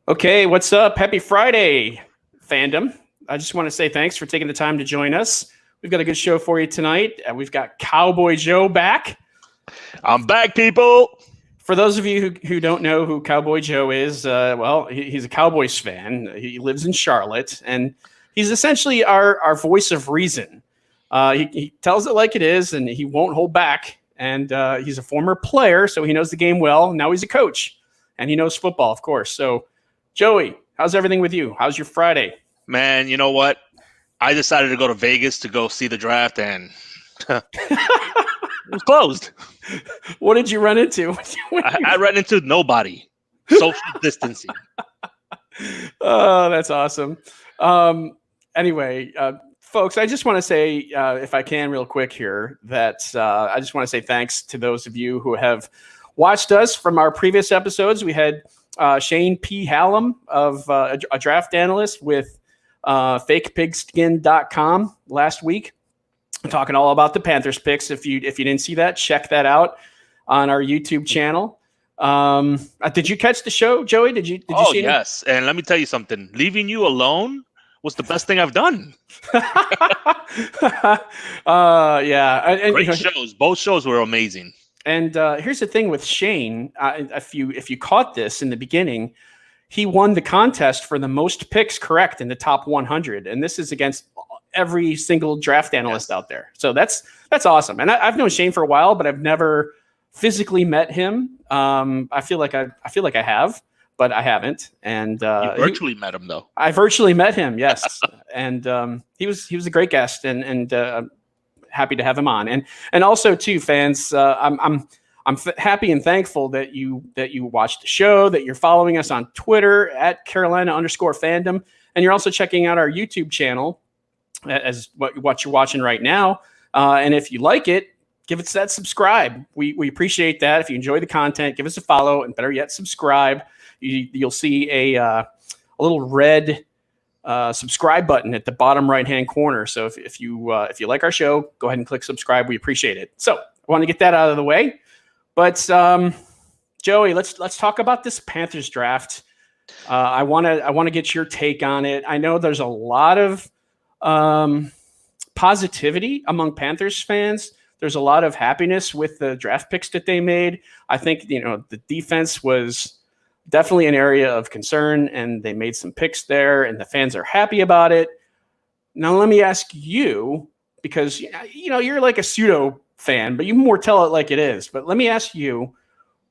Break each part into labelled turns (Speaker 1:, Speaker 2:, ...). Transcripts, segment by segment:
Speaker 1: Okay, what's up? Happy Friday, fandom. I just want to say thanks for taking the time to join us. We've got a good show for you tonight. We've got Cowboy Joe back.
Speaker 2: I'm back, people.
Speaker 1: For those of you who don't know who Cowboy Joe is, he's a Cowboys fan. He lives in Charlotte, and he's essentially our voice of reason. He tells it like it is, and he won't hold back. And he's a former player, so he knows the game well. Now he's a coach, and he knows football, of course. So, Joey, how's everything with you? How's your Friday?
Speaker 2: Man, you know what? I decided to go to Vegas to go see the draft, and it was closed.
Speaker 1: What did you run into?
Speaker 2: I ran into nobody. Social distancing.
Speaker 1: Oh, that's awesome. Anyway, folks, I just want to say, if I can real quick here, that I just want to say thanks to those of you who have watched us from our previous episodes. We had Shane P. Hallam of a draft analyst with fakepigskin.com last week, talking all about the Panthers picks. If you didn't see that, check that out on our YouTube channel. Did you catch the show, Joey? Did you see it?
Speaker 2: Yes. And let me tell you something. Leaving you alone was the best thing I've done.
Speaker 1: Yeah.
Speaker 2: Great shows. Both shows were amazing.
Speaker 1: And here's the thing with Shane. If you caught this in the beginning, he won the contest for the most picks correct in the top 100. And this is against every single draft analyst out there. So that's awesome. And I've known Shane for a while, but I've never physically met him. I feel like I have, but I haven't. And
Speaker 2: you virtually met him, though.
Speaker 1: I virtually met him, yes. And he was a great guest, and happy to have him on. And also too, fans, I'm happy and thankful that you watched the show, that you're following us on Twitter at Carolina_Fandom, and you're also checking out our YouTube channel as what you're watching right now. And if you like it, give us that subscribe. We appreciate that. If you enjoy the content, give us a follow, and better yet, subscribe. You'll see a little red subscribe button at the bottom right-hand corner. So if you like our show, go ahead and click subscribe. We appreciate it. So I want to get that out of the way. But Joey, let's talk about this Panthers draft. I want to get your take on it. I know there's a lot of positivity among Panthers fans. There's a lot of happiness with the draft picks that they made. I think the defense was definitely an area of concern, and they made some picks there, and the fans are happy about it. Now, let me ask you, because you're like a pseudo fan, but you more tell it like it is. But let me ask you,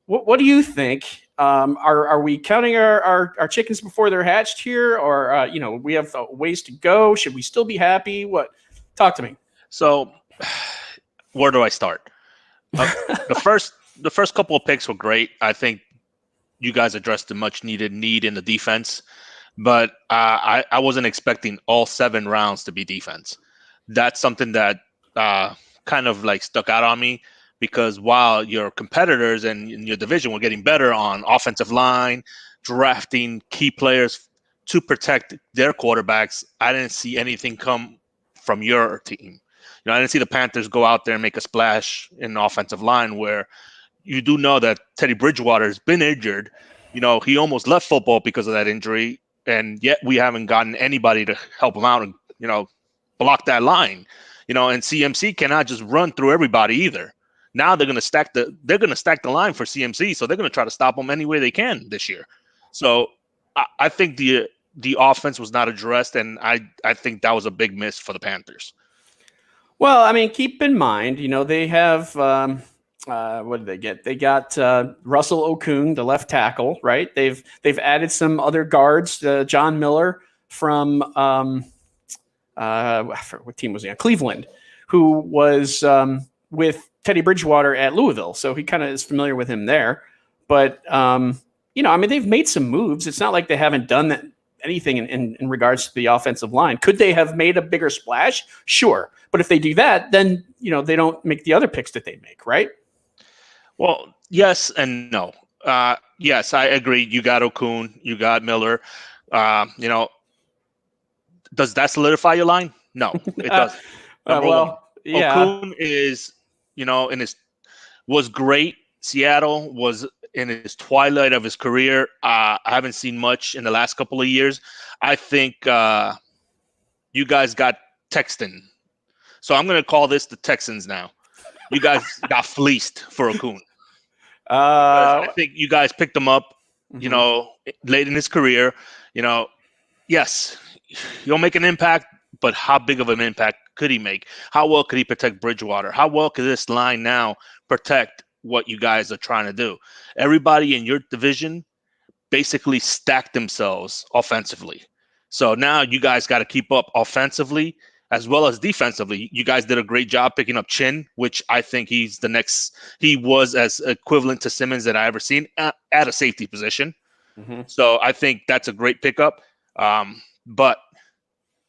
Speaker 1: what do you think? Are we counting our chickens before they're hatched here, or we have ways to go? Should we still be happy? What? Talk to me.
Speaker 2: So, where do I start? The first couple of picks were great. I think you guys addressed the much needed need in the defense, but I wasn't expecting all 7 rounds to be defense. That's something that kind of like stuck out on me, because while your competitors and your division were getting better on offensive line, drafting key players to protect their quarterbacks, I didn't see anything come from your team. I didn't see the Panthers go out there and make a splash in the offensive line, where you do know that Teddy Bridgewater has been injured. He almost left football because of that injury, and yet we haven't gotten anybody to help him out and, block that line. And CMC cannot just run through everybody either. Now they're going to stack the line for CMC, so they're going to try to stop him any way they can this year. So I think the offense was not addressed, and I think that was a big miss for the Panthers.
Speaker 1: Well, I mean, keep in mind, they have what did they get? They got Russell Okung, the left tackle, right? They've added some other guards, John Miller from what team was he on? Cleveland, who was with Teddy Bridgewater at Louisville, so he kind of is familiar with him there. But they've made some moves. It's not like they haven't done anything in regards to the offensive line. Could they have made a bigger splash? Sure. But if they do that, then, they don't make the other picks that they make, right?
Speaker 2: Well, yes and no. Yes, I agree. You got Okun, you got Miller. Does that solidify your line? No, it doesn't.
Speaker 1: Yeah.
Speaker 2: Okun is, was great. Seattle was in his twilight of his career. I haven't seen much in the last couple of years. I think you guys got Texan. So I'm going to call this the Texans now. You guys got fleeced for Okun. I think you guys picked him up, late in his career. Yes, he'll make an impact, but how big of an impact could he make? How well could he protect Bridgewater? How well could this line now protect what you guys are trying to do? Everybody in your division basically stacked themselves offensively. So now you guys got to keep up offensively as well as defensively. You guys did a great job picking up Chin, which I think he was as equivalent to Simmons that I ever seen at a safety position. Mm-hmm. So I think that's a great pickup. But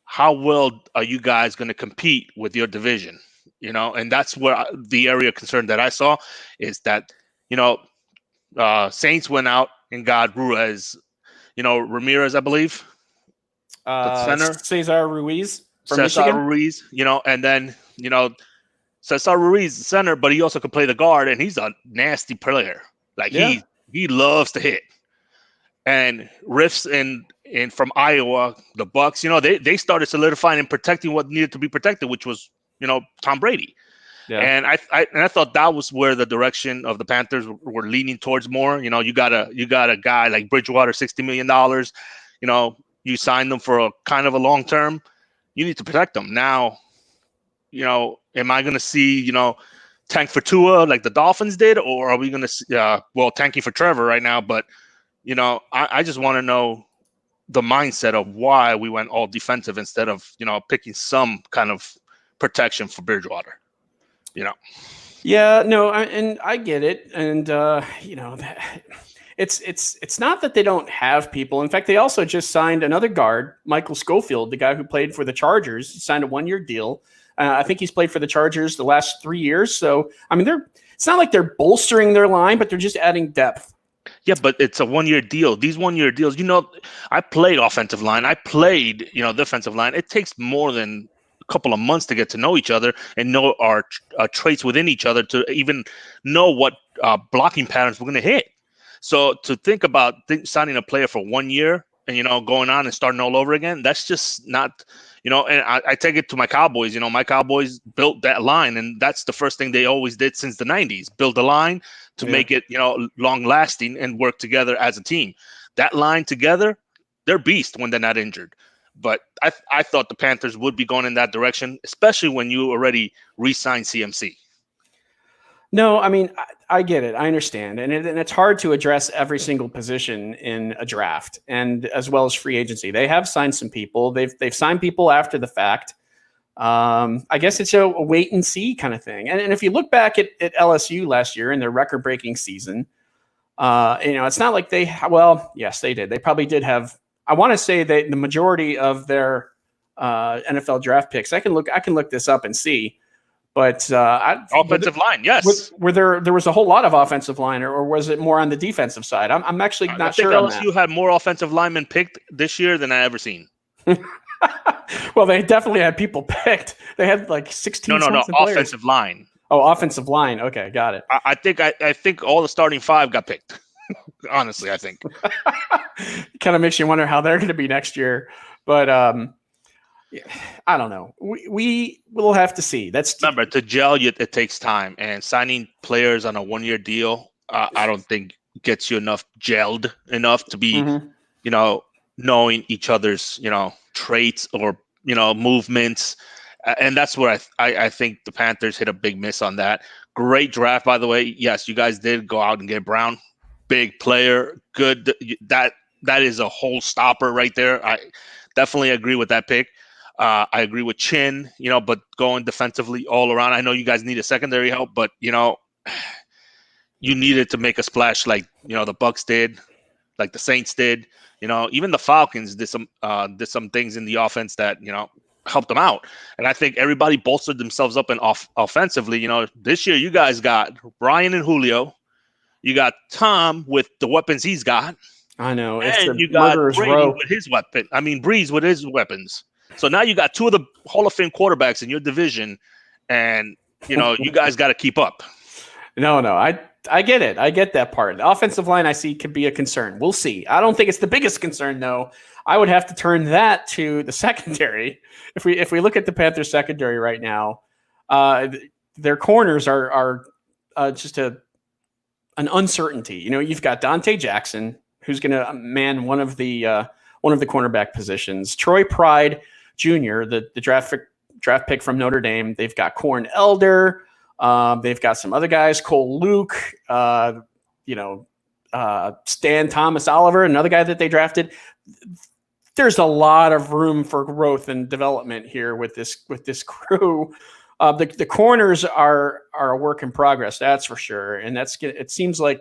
Speaker 2: how well are you guys going to compete with your division? And that's where the area of concern that I saw is that, Saints went out and got Ruiz, Ramirez, I believe, the center.
Speaker 1: Cesar Ruiz.
Speaker 2: Cesar Ruiz, and then, Cesar Ruiz, the center, but he also could play the guard, and he's a nasty player. Like, he loves to hit. And Riffs and from Iowa, the Bucks, they started solidifying and protecting what needed to be protected, which was, Tom Brady. Yeah. And I thought that was where the direction of the Panthers were leaning towards more. You got a guy like Bridgewater, $60 million. You signed them for a kind of a long term. You need to protect them. Now, am I going to see, tank for Tua like the Dolphins did, or are we going to see, tanking for Trevor right now? But, I just want to know the mindset of why we went all defensive instead of, picking some kind of protection for Bridgewater.
Speaker 1: Yeah, no, I get it. And, it's not that they don't have people. In fact, they also just signed another guard, Michael Schofield, the guy who played for the Chargers, signed a 1-year deal. I think he's played for the Chargers the last 3 years. So, I mean, it's not like they're bolstering their line, but they're just adding depth.
Speaker 2: Yeah, but it's a 1-year deal. These 1-year deals, I played offensive line. I played, defensive line. It takes more than a couple of months to get to know each other and know our traits within each other to even know what blocking patterns we're going to hit. So to think about signing a player for 1 year and, going on and starting all over again, that's just not, and I take it to my Cowboys. My Cowboys built that line, and that's the first thing they always did since the 90s, build a line to make it, long lasting and work together as a team. That line together, they're beasts when they're not injured. But I thought the Panthers would be going in that direction, especially when you already re-signed CMC.
Speaker 1: No, I mean, I get it. I understand. And it's hard to address every single position in a draft and as well as free agency. They have signed some people. They've signed people after the fact. I guess it's a wait and see kind of thing. And if you look back at LSU last year in their record-breaking season, it's not like yes, they did. They probably did have, I want to say that the majority of their NFL draft picks, I can look this up and see. But
Speaker 2: offensive line, yes.
Speaker 1: Were there was a whole lot of offensive line, or was it more on the defensive side? I'm actually not sure.
Speaker 2: I think LSU had more offensive linemen picked this year than I ever seen.
Speaker 1: Well, they definitely had people picked. They had like 16.
Speaker 2: No, offensive line.
Speaker 1: Oh, offensive line. Okay, got it.
Speaker 2: I think all the starting 5 got picked. Honestly, I think.
Speaker 1: Kind of makes you wonder how they're going to be next year, but I don't know. We will have to see.
Speaker 2: Remember, to gel, it takes time, and signing players on a 1-year deal, I don't think gets you gelled enough to be, knowing each other's, traits or, movements. And that's where I think the Panthers hit a big miss on that. Great draft, by the way. Yes, you guys did go out and get Brown. Big player. Good. That is a whole stopper right there. I definitely agree with that pick. I agree with Chin, but going defensively all around. I know you guys need a secondary help, but, you needed to make a splash like, the Bucks did, like the Saints did. Even the Falcons did some things in the offense that, helped them out. And I think everybody bolstered themselves up and offensively. This year you guys got Brian and Julio. You got Tom with the weapons he's got.
Speaker 1: I know.
Speaker 2: And you got Brady with his weapon. I mean, Breeze with his weapons. So now you got 2 of the Hall of Fame quarterbacks in your division, and you guys got to keep up.
Speaker 1: No, I get it. I get that part. The offensive line I see could be a concern. We'll see. I don't think it's the biggest concern though. I would have to turn that to the secondary. If we look at the Panthers secondary right now, their corners are just an uncertainty. You know, you've got Dante Jackson, who's going to man one of the cornerback positions. Troy Pride Jr., the draft pick from Notre Dame. They've got Corn Elder. They've got some other guys, Cole Luke, Stan Thomas Oliver, another guy that they drafted. There's a lot of room for growth and development here with this crew. The corners are a work in progress, that's for sure. And it seems like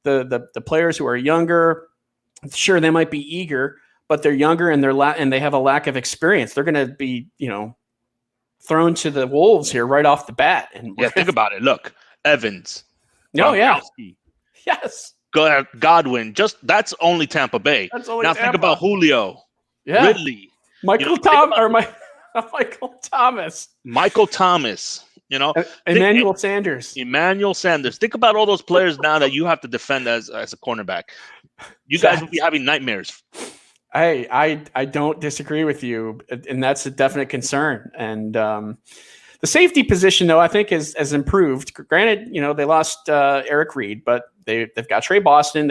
Speaker 1: the players who are younger, sure, they might be eager, but they're younger and they have a lack of experience. They're going to be, thrown to the wolves here right off the bat. And
Speaker 2: think about it. Look, Evans.
Speaker 1: Oh, yeah. Yes.
Speaker 2: Godwin. That's only Tampa Bay. Think about Julio.
Speaker 1: Yeah.
Speaker 2: Ridley.
Speaker 1: Michael Thomas.
Speaker 2: Michael Thomas.
Speaker 1: Emmanuel Sanders.
Speaker 2: Think about all those players now that you have to defend as a cornerback. You guys will be having nightmares.
Speaker 1: I don't disagree with you, and that's a definite concern. And the safety position, though, I think has improved. Granted, they lost Eric Reed, but they've got Trey Boston.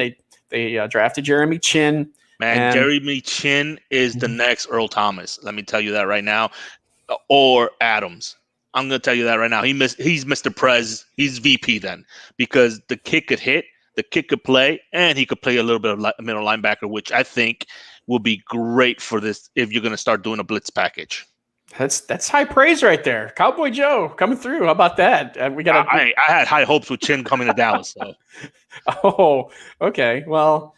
Speaker 1: They drafted Jeremy Chin.
Speaker 2: Man, Jeremy Chin is the next Earl Thomas. Let me tell you that right now. Or Adams. I'm going to tell you that right now. He's Mr. Prez. He's VP then, because the kid could hit, the kid could play, and he could play a little bit of middle linebacker, which I think will be great for this if you're going to start doing a blitz package.
Speaker 1: That's high praise right there. Cowboy Joe coming through. How about that?
Speaker 2: I had high hopes with Chin coming to Dallas. So.
Speaker 1: Oh, okay. Well,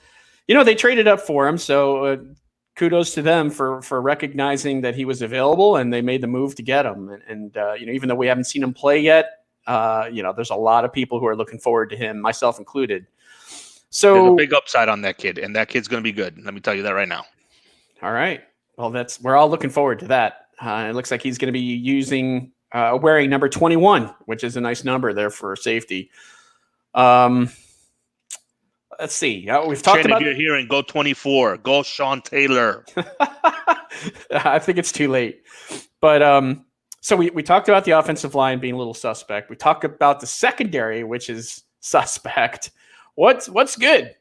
Speaker 1: they traded up for him, so kudos to them for recognizing that he was available, and they made the move to get him. And even though we haven't seen him play yet, there's a lot of people who are looking forward to him, myself included. So
Speaker 2: there's a big upside on that kid, and that kid's going to be good. Let me tell you that right now.
Speaker 1: All right. Well, we're all looking forward to that. It looks like he's going to be wearing number 21, which is a nice number there for safety. Let's see. We've talked about.
Speaker 2: If you're hearing, go 24. Go Sean Taylor.
Speaker 1: I think it's too late. But so we talked about the offensive line being a little suspect. We talked about the secondary, which is suspect. What's good?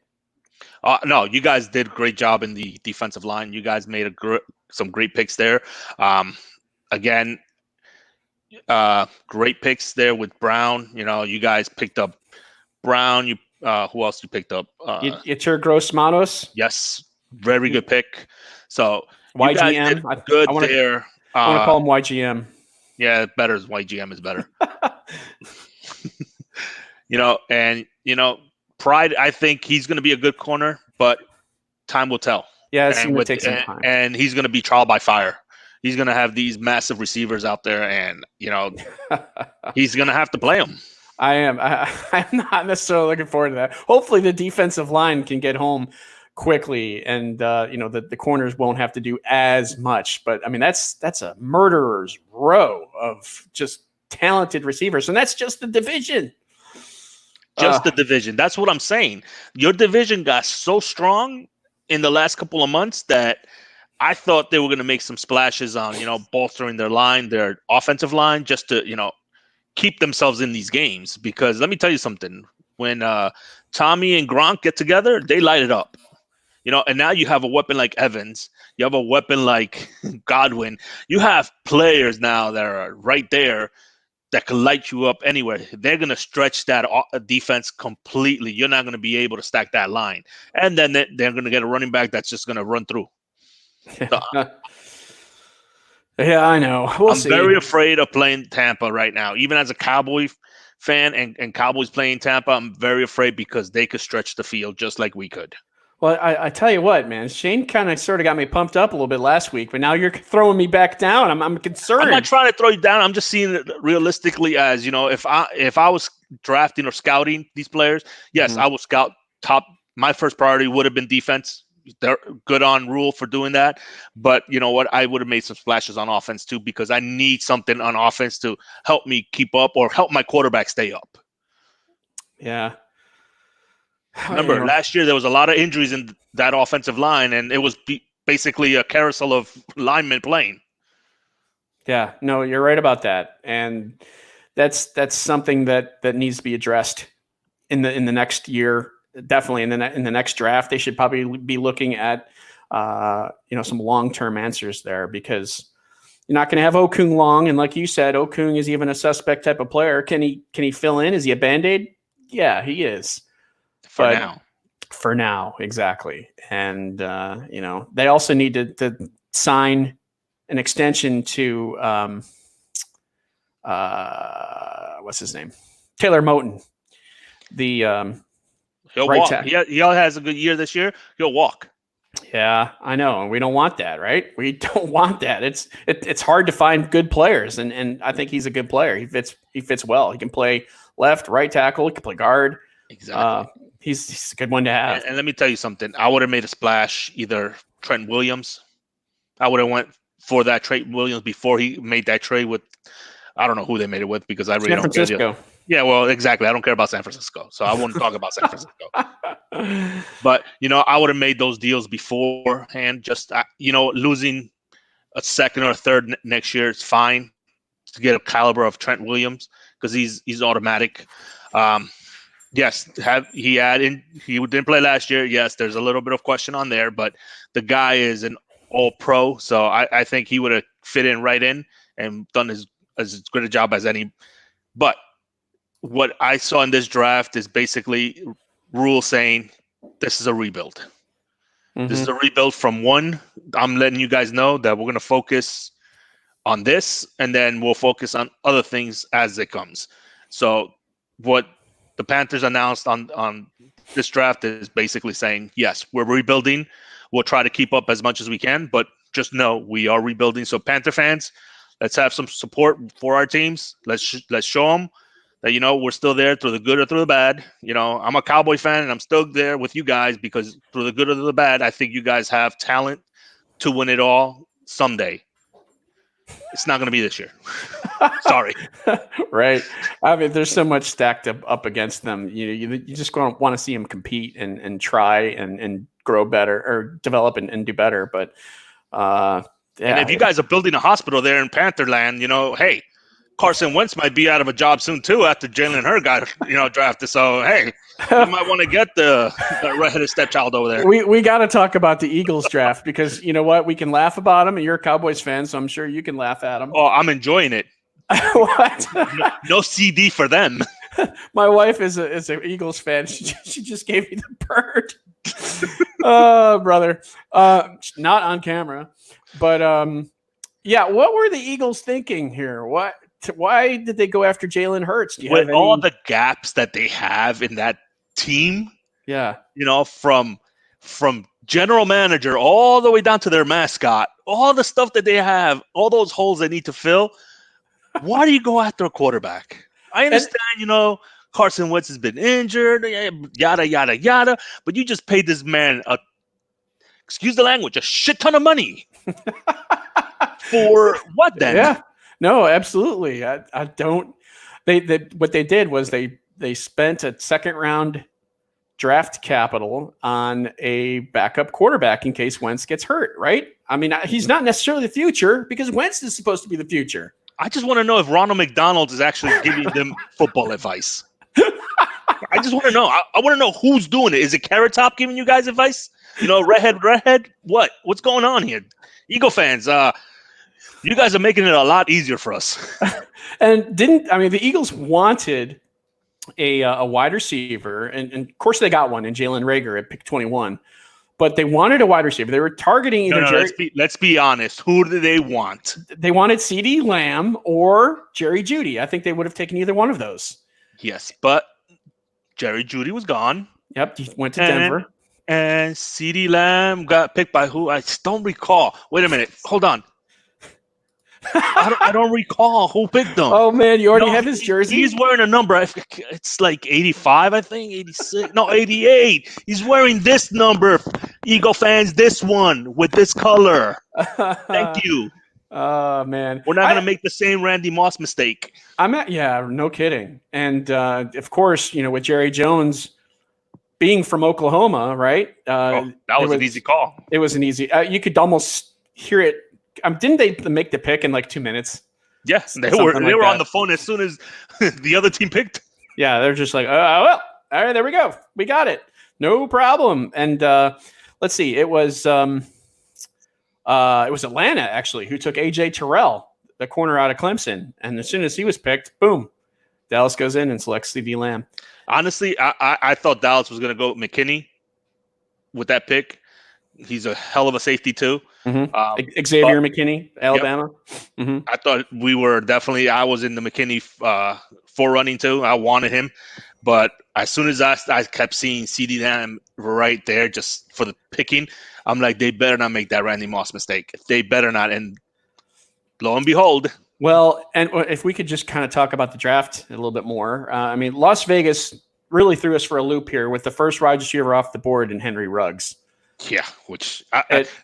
Speaker 2: No, you guys did a great job in the defensive line. You guys made some great picks there. Again, great picks there with Brown. You guys picked up Brown. Who else you picked up?
Speaker 1: Yetur Gross-Matos.
Speaker 2: Yes, very good pick. So
Speaker 1: YGM.
Speaker 2: Good there.
Speaker 1: I want to call him YGM.
Speaker 2: Yeah, better is YGM is better. Pride, I think he's going to be a good corner, but time will tell.
Speaker 1: Yeah, it's going to take some time.
Speaker 2: And he's going to be trial by fire. He's going to have these massive receivers out there, and he's going to have to play them.
Speaker 1: I'm not necessarily looking forward to that. Hopefully, the defensive line can get home quickly, and the corners won't have to do as much. But I mean, that's a murderer's row of just talented receivers, and that's just the division.
Speaker 2: The division. That's what I'm saying. Your division got so strong in the last couple of months that I thought they were going to make some splashes on, bolstering their offensive line, just to, keep themselves in these games. Because let me tell you something, when Tommy and Gronk get together, they light it up. And now you have a weapon like Evans. You have a weapon like Godwin. You have players now that are right there that can light you up anywhere. They're going to stretch that defense completely. You're not going to be able to stack that line. And then they're going to get a running back that's just going to run through. So,
Speaker 1: yeah, I know. I'm
Speaker 2: very afraid of playing Tampa right now. Even as a Cowboy fan and Cowboys playing Tampa, I'm very afraid because they could stretch the field just like we could.
Speaker 1: Well, I tell you what, man, Shane kind of sort of got me pumped up a little bit last week, but now you're throwing me back down. I'm concerned.
Speaker 2: I'm not trying to throw you down. I'm just seeing it realistically as, if I was drafting or scouting these players, yes, I would scout top. My first priority would have been defense. They're good on Rule for doing that. But you know what? I would have made some splashes on offense too, because I need something on offense to help me keep up or help my quarterback stay up.
Speaker 1: Yeah.
Speaker 2: Remember, last year there was a lot of injuries in that offensive line, and it was basically a carousel of linemen playing.
Speaker 1: Yeah, no, you're right about that, and that's something that needs to be addressed in the next year. Definitely in the next draft, they should probably be looking at some long-term answers there, because you're not going to have Okung long, and like you said, Okung is even a suspect type of player. Can he fill in? Is he a Band-Aid? Yeah, he is. For now, exactly. And they also need to sign an extension to what's his name, Taylor Moton.
Speaker 2: He'll walk. He has a good year this year. He'll walk.
Speaker 1: Yeah, I know, and we don't want that, right? We don't want that. It's hard to find good players, and I think he's a good player. He fits well. He can play left, right tackle. He can play guard.
Speaker 2: Exactly.
Speaker 1: He's a good one to have.
Speaker 2: And let me tell you something. I would have made a splash, either Trent Williams. I would have went for that Trent Williams before he made that trade with, I don't know who they made it with, because I really
Speaker 1: San
Speaker 2: don't
Speaker 1: Francisco.
Speaker 2: care. Yeah, well, exactly. I don't care about San Francisco, so I wouldn't talk about San Francisco. But, I would have made those deals beforehand. Just, losing a second or a third next year is fine to get a caliber of Trent Williams, because he's automatic. Yes, he didn't play last year. Yes, there's a little bit of question on there, but the guy is an all-pro, so I think he would have fit in right in and done as good a job as any. But what I saw in this draft is basically rules saying this is a rebuild. Mm-hmm. This is a rebuild from one. I'm letting you guys know that we're going to focus on this, and then we'll focus on other things as it comes. So what the Panthers announced on this draft is basically saying, yes, we're rebuilding. We'll try to keep up as much as we can, but just know we are rebuilding. So Panther fans, let's have some support for our teams. Let's show them that, we're still there through the good or through the bad. I'm a Cowboy fan, and I'm still there with you guys, because through the good or the bad, I think you guys have talent to win it all someday. It's not going to be this year. Sorry.
Speaker 1: Right. I mean, there's so much stacked up against them. You just want to see them compete and try and grow better, or develop and do better. But yeah.
Speaker 2: And if you guys are building a hospital there in Pantherland, hey, Carson Wentz might be out of a job soon too after Jalen Hurd got drafted. So hey, you might want to get the redheaded stepchild over there.
Speaker 1: We got to talk about the Eagles draft, because you know what, we can laugh about them, and you're a Cowboys fan, so I'm sure you can laugh at them.
Speaker 2: Oh, I'm enjoying it.
Speaker 1: What?
Speaker 2: No CD for them.
Speaker 1: My wife is an Eagles fan. She just gave me the bird. Oh, brother. Not on camera, but yeah. What were the Eagles thinking here? Why did they go after Jalen Hurts?
Speaker 2: With all the gaps that they have in that team,
Speaker 1: yeah,
Speaker 2: from general manager all the way down to their mascot, all the stuff that they have, all those holes they need to fill. Why do you go after a quarterback? I understand, Carson Wentz has been injured, yada, yada, yada, but you just paid this man excuse the language, a shit ton of money. For what then?
Speaker 1: Yeah. No, absolutely. I don't. What they did was they spent a second round draft capital on a backup quarterback in case Wentz gets hurt. Right? I mean, he's not necessarily the future, because Wentz is supposed to be the future.
Speaker 2: I just want to know if Ronald McDonald is actually giving them football advice. I just want to know. I want to know who's doing it. Is it Carrot Top giving you guys advice? Redhead. What's going on here? Eagle fans, you guys are making it a lot easier for us.
Speaker 1: And the Eagles wanted a wide receiver, and of course they got one in Jalen Reagor at pick 21. But they wanted a wide receiver. They were targeting either
Speaker 2: let's be honest. Who do they want?
Speaker 1: They wanted CeeDee Lamb or Jerry Jeudy. I think they would have taken either one of those.
Speaker 2: Yes, but Jerry Jeudy was gone.
Speaker 1: Yep, he went to Denver.
Speaker 2: And CeeDee Lamb got picked by who? I don't recall. Wait a minute. Hold on. I don't recall who picked him.
Speaker 1: Oh, man, you already have his jersey?
Speaker 2: He's wearing a number. It's like 85, I think, 86. No, 88. He's wearing this number. Eagle fans, this one with this color. Thank you.
Speaker 1: Oh man,
Speaker 2: We're not going to make the same Randy Moss mistake.
Speaker 1: Yeah, no kidding. And of course, with Jerry Jones being from Oklahoma, right?
Speaker 2: That was an easy call.
Speaker 1: It was an easy. You could almost hear it. Didn't they make the pick in like 2 minutes?
Speaker 2: Yes, they were on the phone as soon as the other team picked.
Speaker 1: Yeah, they're just like, well, all right, there we go. We got it. No problem. And let's see. It was Atlanta, actually, who took A.J. Terrell, the corner out of Clemson. And as soon as he was picked, boom, Dallas goes in and selects C.D. Lamb.
Speaker 2: Honestly, I thought Dallas was going to go McKinney with that pick. He's a hell of a safety, too.
Speaker 1: Mm-hmm. Xavier McKinney, Alabama.
Speaker 2: Yep. Mm-hmm. I thought we were definitely – I was in the McKinney forerunning, too. I wanted him. But as soon as I kept seeing C.D. Lamb right there just for the picking, I'm like, they better not make that Randy Moss mistake. They better not. And lo and behold.
Speaker 1: Well, and if we could just kind of talk about the draft a little bit more. Las Vegas really threw us for a loop here with the first wide receiver off the board in Henry Ruggs.
Speaker 2: Yeah, which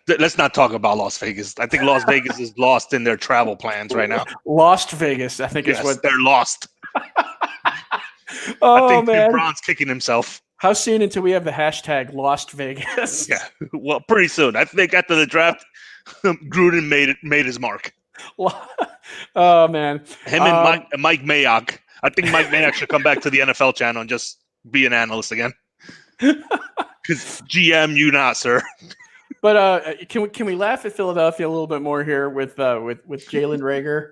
Speaker 2: let's not talk about Las Vegas. I think Las Vegas is lost in their travel plans right now.
Speaker 1: Lost Vegas, I think is what
Speaker 2: they're lost.
Speaker 1: Oh,
Speaker 2: I think
Speaker 1: man.
Speaker 2: Brown's kicking himself.
Speaker 1: How soon until we have the hashtag Lost Vegas?
Speaker 2: Yeah, well, pretty soon. I think after the draft, Gruden made his mark.
Speaker 1: Oh, man.
Speaker 2: Him and Mike Mayock. I think Mike Mayock should come back to the NFL channel and just be an analyst again. Because GM, you not, sir.
Speaker 1: But can we laugh at Philadelphia a little bit more here with Jalen Reagor?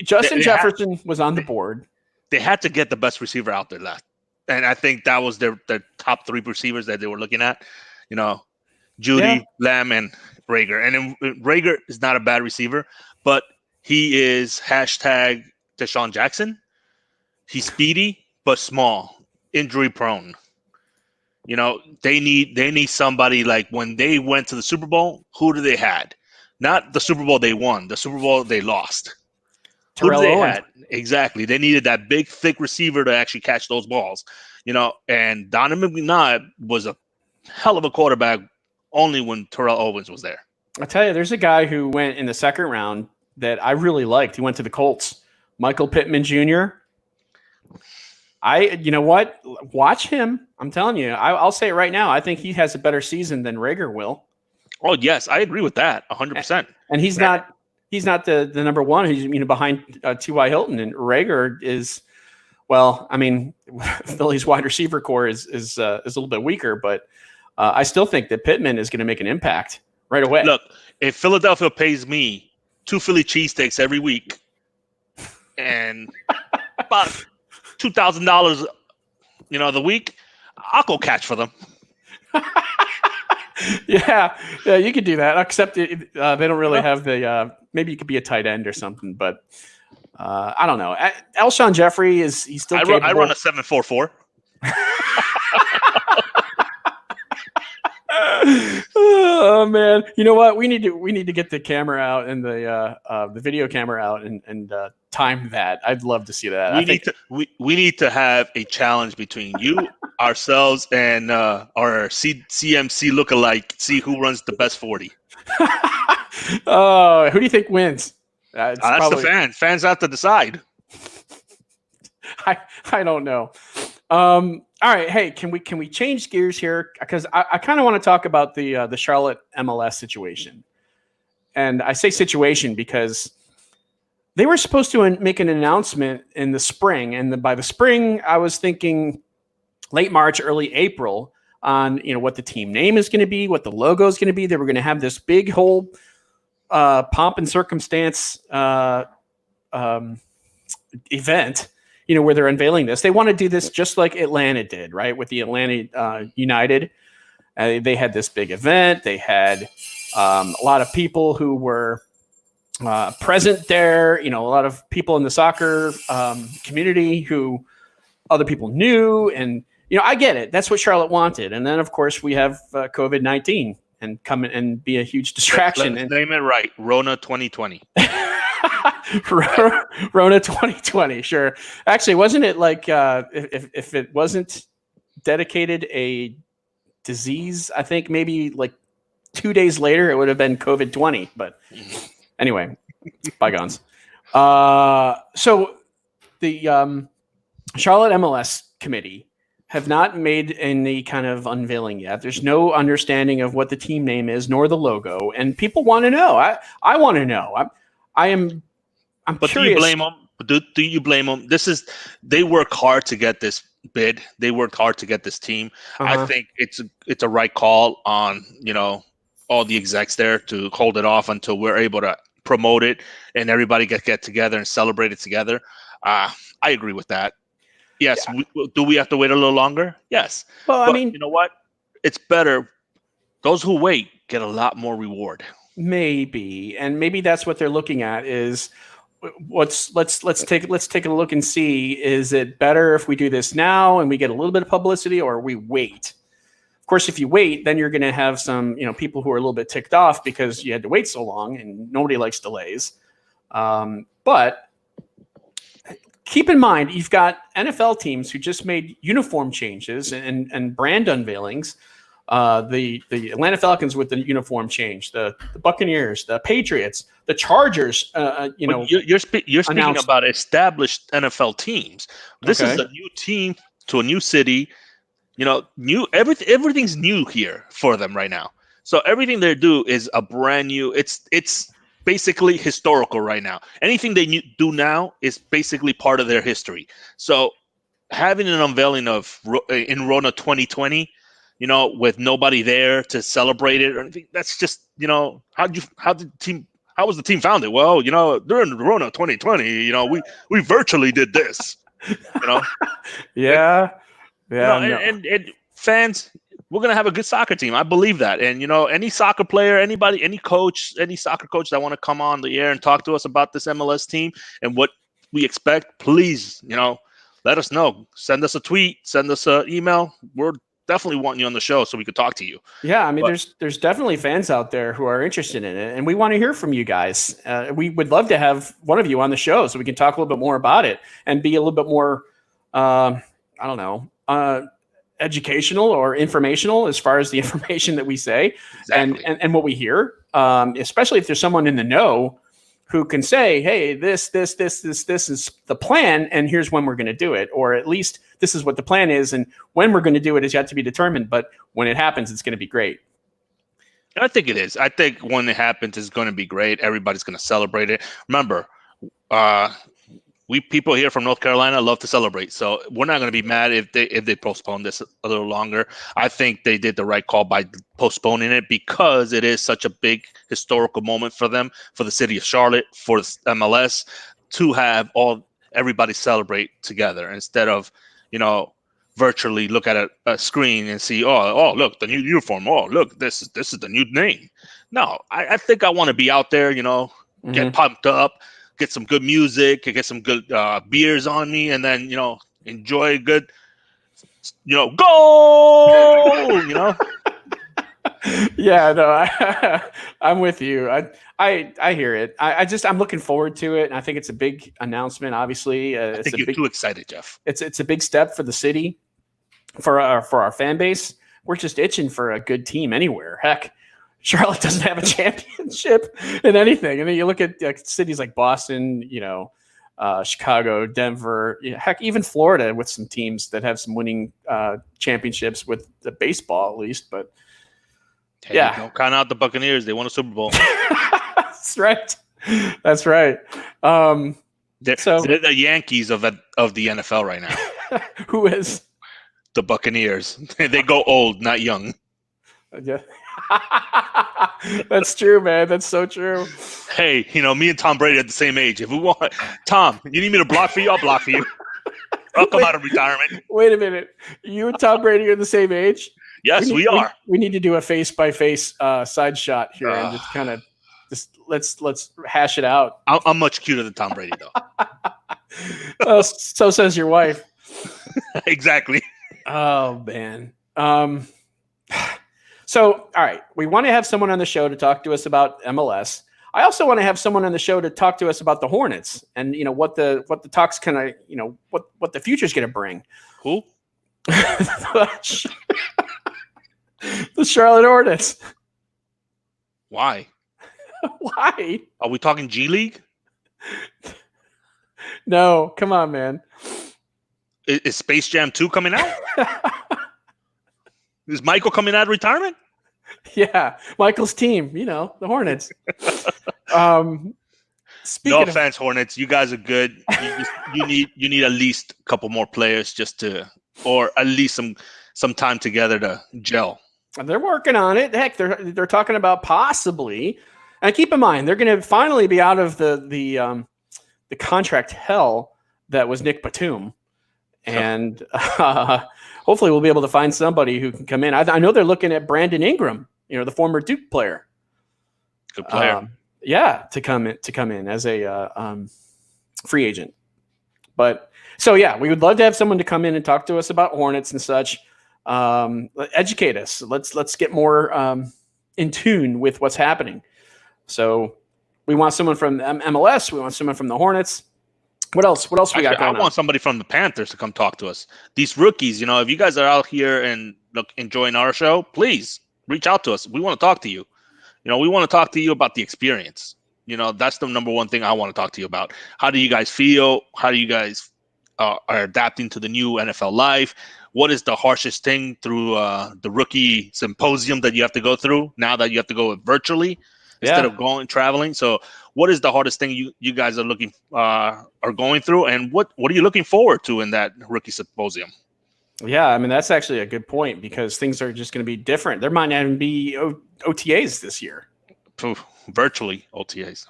Speaker 1: Justin Jefferson was on the board.
Speaker 2: They had to get the best receiver out there left. And I think that was their top three receivers that they were looking at. Judy, Lamb, and Reagor. And Reagor is not a bad receiver, but he is hashtag Deshaun Jackson. He's speedy, but small, injury prone. They need somebody like when they went to the Super Bowl, who do they had? Not the Super Bowl they won, the Super Bowl they lost.
Speaker 1: Terrell
Speaker 2: Who do they
Speaker 1: Owens.
Speaker 2: had? Exactly. They needed that big, thick receiver to actually catch those balls. And Donovan McNabb was a hell of a quarterback only when Terrell Owens was there.
Speaker 1: I'll tell you, there's a guy who went in the second round that I really liked. He went to the Colts. Michael Pittman Jr. You know what? Watch him. I'm telling you. I'll say it right now. I think he has a better season than Reagor will.
Speaker 2: Oh, yes. I agree with that 100%.
Speaker 1: And he's not the number one. He's behind T.Y. Hilton, and Reagor is, Philly's wide receiver core is a little bit weaker, but I still think that Pittman is going to make an impact right away.
Speaker 2: Look, if Philadelphia pays me 2 Philly cheesesteaks every week and about $2,000, the week, I'll go catch for them.
Speaker 1: Yeah, you could do that. Except they don't really have the. Maybe you could be a tight end or something, but I don't know. Alshon Jeffrey he's still.
Speaker 2: I run a 7.44.
Speaker 1: Oh man, you know what? We need to get the camera out and the video camera out and time that. I'd love to see that.
Speaker 2: We need to have a challenge between you, ourselves, and our CMC lookalike. See who runs the best 40.
Speaker 1: Oh, who do you think wins?
Speaker 2: That's probably the fan. Fans have to decide.
Speaker 1: I don't know. All right, hey, can we change gears here? Because I kind of want to talk about the Charlotte MLS situation. And I say situation because they were supposed to make an announcement in the spring, and by the spring, I was thinking late March, early April on what the team name is going to be, what the logo is going to be. They were going to have this big whole pomp and circumstance event. Where they're unveiling this. They want to do this just like Atlanta did, right? With the Atlanta United. They had this big event. They had a lot of people who were present there, a lot of people in the soccer community who other people knew. And, I get it. That's what Charlotte wanted. And then, of course, we have COVID-19 and come in and be a huge distraction.
Speaker 2: Let's name it right. Rona 2020.
Speaker 1: Rona 2020, sure. Actually, wasn't it like if it wasn't dedicated a disease, I think maybe like 2 days later, it would have been COVID-20. But anyway, bygones. So the Charlotte MLS committee have not made any kind of unveiling yet. There's no understanding of what the team name is, nor the logo, and people want to know. I want to know. I'm
Speaker 2: But
Speaker 1: curious.
Speaker 2: do you blame them? Do you blame them? They work hard to get this bid. They worked hard to get this team. I think it's a right call on all the execs there to hold it off until we're able to promote it and everybody get together and celebrate it together. I agree with that. Yes. Yeah. Do we have to wait a little longer? Yes.
Speaker 1: Well,
Speaker 2: but
Speaker 1: I mean,
Speaker 2: you know what? It's better. Those who wait get a lot more reward.
Speaker 1: Maybe, and maybe that's what they're looking at is let's take a look and see, is it better if we do this now and we get a little bit of publicity, or we wait? Of course, if you wait, then you're going to have some people who are a little bit ticked off because you had to wait so long, and nobody likes delays. But keep in mind, you've got NFL teams who just made uniform changes and brand unveilings. The Atlanta Falcons with the uniform change, the Buccaneers, the Patriots, the Chargers.
Speaker 2: You're speaking about established NFL teams. This is a new team to a new city. New everything's new here for them right now. So everything they do is a brand new. It's basically historical right now. Anything they do now is basically part of their history. So having an unveiling in Rona 2020, with nobody there to celebrate it or anything, that's just how was the team founded? Well, during Rona 2020, we virtually did this.
Speaker 1: Yeah.
Speaker 2: And fans, we're gonna have a good soccer team. I believe that. And any soccer player, anybody, any soccer coach that want to come on the air and talk to us about this MLS team and what we expect, please, let us know. Send us a tweet, send us an email. We're definitely wanting you on the show so we could talk to you.
Speaker 1: Yeah, I mean, there's definitely fans out there who are interested in it, and we want to hear from you guys. We would love to have one of you on the show so we can talk a little bit more about it and be a little bit more, educational or informational as far as the information that we say.
Speaker 2: Exactly.
Speaker 1: and what we hear, especially if there's someone in the know who can say, hey, this is the plan, and here's when we're going to do it, or at least this is what the plan is, and when we're going to do it is yet to be determined, but when it happens, it's going to be great.
Speaker 2: I think it is. I think when it happens, it's going to be great. Everybody's going to celebrate it. Remember, we people here from North Carolina love to celebrate, so we're not going to be mad if they postpone this a little longer. I think they did the right call by postponing it because it is such a big historical moment for them, for the city of Charlotte, for MLS to have everybody celebrate together instead of virtually look at a screen and see, oh look, the new uniform. Oh look, this is the new name. No, I think I want to be out there, get pumped up. Get some good music, get some good beers on me, and then enjoy a good, goal.
Speaker 1: Yeah, no, I'm with you. I hear it. I'm looking forward to it, and I think it's a big announcement. Obviously,
Speaker 2: I think you're too excited, Jeff.
Speaker 1: It's a big step for the city, for our fan base. We're just itching for a good team anywhere. Heck, Charlotte doesn't have a championship in anything. And then you look at cities like Boston, Chicago, Denver, heck, even Florida with some teams that have some winning championships with the baseball at least. But yeah,
Speaker 2: don't count out the Buccaneers. They won a Super Bowl.
Speaker 1: That's right. That's right.
Speaker 2: They're the Yankees of the NFL right now.
Speaker 1: Who is?
Speaker 2: The Buccaneers. They go old, not young.
Speaker 1: Yeah. That's true, man. That's so true.
Speaker 2: Hey, me and Tom Brady at the same age. If we want, Tom, you need me to block for you? I'll block for you. I'll come out of retirement.
Speaker 1: Wait a minute. You and Tom Brady are the same age?
Speaker 2: Yes, we are.
Speaker 1: We need to do a face-by-face side shot here and just kind of let's hash it out.
Speaker 2: I'm much cuter than Tom Brady, though.
Speaker 1: So says your wife.
Speaker 2: Exactly.
Speaker 1: Oh man. So, all right, we want to have someone on the show to talk to us about MLS. I also want to have someone on the show to talk to us about the Hornets and what the talks kind of what the future's going to bring.
Speaker 2: Who?
Speaker 1: The Charlotte Hornets.
Speaker 2: Why?
Speaker 1: Why?
Speaker 2: Are we talking G League?
Speaker 1: No, come on, man.
Speaker 2: Is Space Jam 2 coming out? Is Michael coming out of retirement?
Speaker 1: Yeah, Michael's team, the Hornets.
Speaker 2: No offense, Hornets. You guys are good. You need at least a couple more players or at least some time together to gel.
Speaker 1: They're working on it. Heck, they're talking about possibly. And keep in mind, they're going to finally be out of the contract hell that was Nick Batum, and hopefully we'll be able to find somebody who can come in. I know they're looking at Brandon Ingram, the former Duke player.
Speaker 2: Good player.
Speaker 1: To come in as a free agent. But so yeah, we would love to have someone to come in and talk to us about Hornets and such. Educate us. Let's get more in tune with what's happening. So we want someone from MLS. We want someone from the Hornets. What else we got going on?
Speaker 2: I want somebody from the Panthers to come talk to us. These rookies, if you guys are out here and enjoying our show, please reach out to us. We want to talk to you. We want to talk to you about the experience. That's the number one thing I want to talk to you about. How do you guys feel? How do you guys are adapting to the new NFL life? What is the harshest thing through the rookie symposium that you have to go through now that you have to go virtually instead of traveling? So what is the hardest thing you guys are going through, and what are you looking forward to in that rookie symposium?
Speaker 1: Yeah, I mean, that's actually a good point because things are just going to be different. There might not even be OTAs this year.
Speaker 2: Virtually OTAs.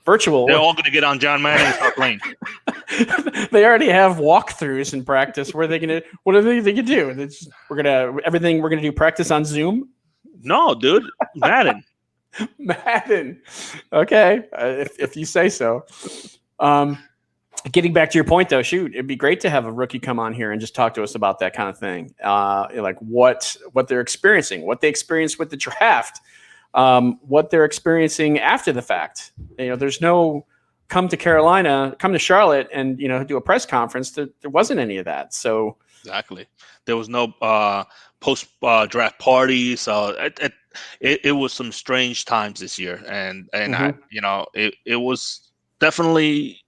Speaker 1: Virtual.
Speaker 2: They're all going to get on John Madden and start playing.
Speaker 1: They already have walkthroughs in practice. What are they going to do? We're going to do practice on Zoom?
Speaker 2: No, dude. Madden.
Speaker 1: Madden. Okay. If you say so. Getting back to your point, though, it'd be great to have a rookie come on here and just talk to us about that kind of thing, like what they're experiencing, what they experienced with the draft, what they're experiencing after the fact. There's no come to Charlotte, and do a press conference. There wasn't any of that. So
Speaker 2: exactly, there was no post draft party. So it was some strange times this year, and it was definitely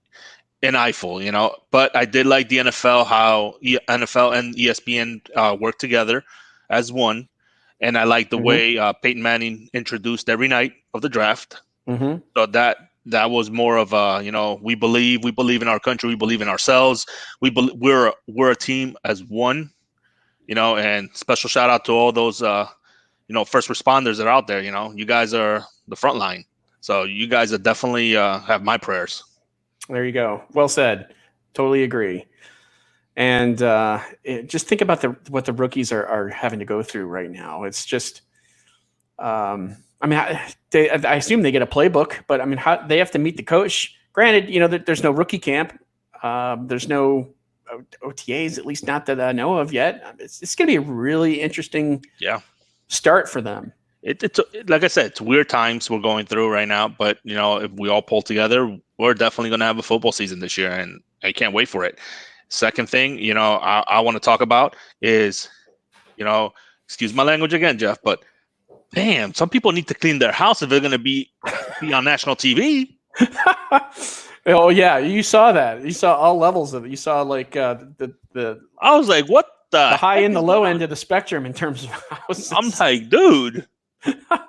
Speaker 2: an eyeful, but I did like the NFL, how NFL and ESPN work together as one. And I like the way Peyton Manning introduced every night of the draft. Mm-hmm. So that was more of we believe in our country. We believe in ourselves. We're a team as one, and special shout out to all those, first responders that are out there. You guys are the front line. So you guys are definitely have my prayers.
Speaker 1: There you go. Well said. Totally agree. And just think about what the rookies are having to go through right now. It's just, I assume they get a playbook, but I mean, how they have to meet the coach. Granted, there's no rookie camp. There's no OTAs, at least not that I know of yet. It's going to be a really interesting start for them.
Speaker 2: It's like I said, it's weird times we're going through right now, but if we all pull together, we're definitely going to have a football season this year, and I can't wait for it. Second thing, I want to talk about is, excuse my language again, Jeff, but damn, some people need to clean their house if they're going to be on national TV.
Speaker 1: Oh yeah, you saw that. You saw all levels of it. You saw like the.
Speaker 2: I was like, what the
Speaker 1: high and the low end of the spectrum in terms of houses.
Speaker 2: I'm like, dude. Let